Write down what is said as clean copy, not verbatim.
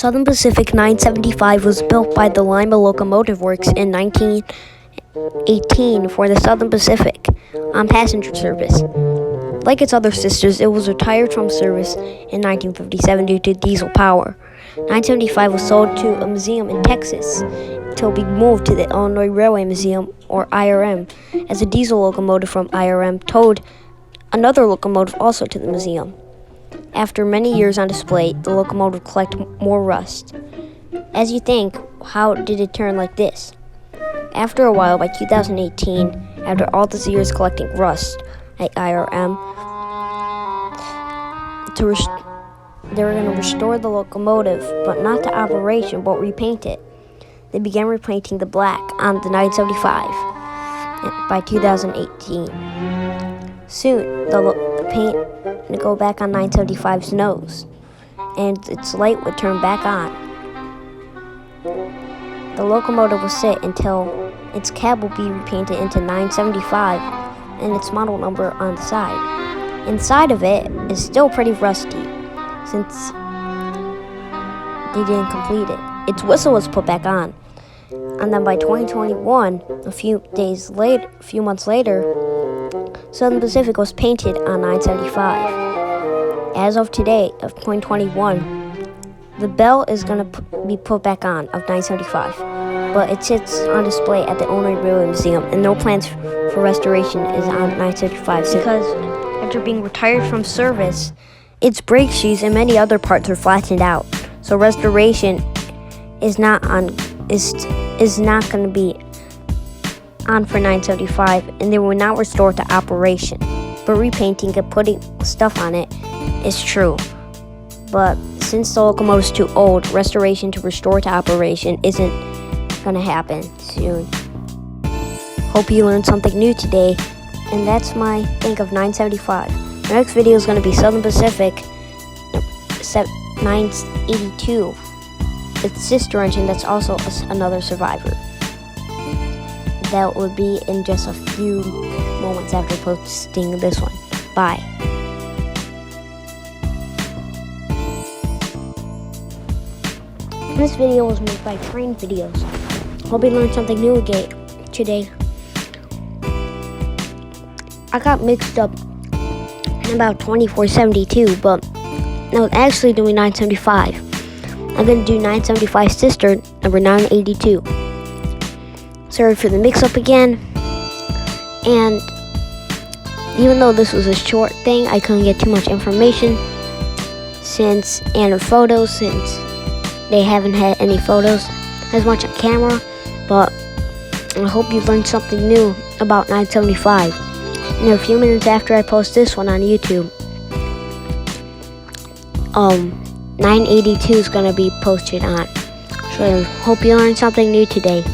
Southern Pacific 975 was built by the Lima Locomotive Works in 1918 for the Southern Pacific on passenger service. Like its other sisters, it was retired from service in 1957 due to diesel power. 975 was sold to a museum in Texas until being moved to the Illinois Railway Museum, or IRM, as a diesel locomotive from IRM towed another locomotive also to the museum. After many years on display, the locomotive collected more rust. As you think, how did it turn like this? After a while, by 2018, after all these years collecting rust at IRM, they were going to restore the locomotive, but not to operation, but repaint it. They began repainting the black on the 975 by 2018. Soon, the paint would go back on 975's nose, and its light would turn back on. The locomotive will sit until its cab will be repainted into 975 and its model number on the side. Inside of it is still pretty rusty since they didn't complete it. Its whistle was put back on. And then by 2021, a few months later, Southern Pacific was painted on 975. As of today, of 2021, the bell is going to be put back on of 975, but it sits on display at the Illinois Railway Museum, and no plans for restoration is on 975 because after being retired from service, its brake shoes and many other parts are flattened out. So restoration is not going to be on for 975, and they will not restore to operation. But repainting and putting stuff on it is true. But since the locomotive is too old, restoration to restore to operation isn't going to happen soon. Hope you learned something new today, and that's my think of 975. The next video is going to be Southern Pacific 982. Its sister engine that's also another survivor. That would be in just a few moments after posting this one. Bye. This video was made by Train Videos. Hope you learned something new again today. I got mixed up in about 2472, but I was actually doing 975. I'm going to do 975 sister, number 982. Sorry for the mix-up again. And even though this was a short thing, I couldn't get too much information and photos since they haven't had any photos as much on camera. But I hope you learned something new about 975. In a few minutes after I post this one on YouTube, 982 is going to be posted on. So I hope you learned something new today.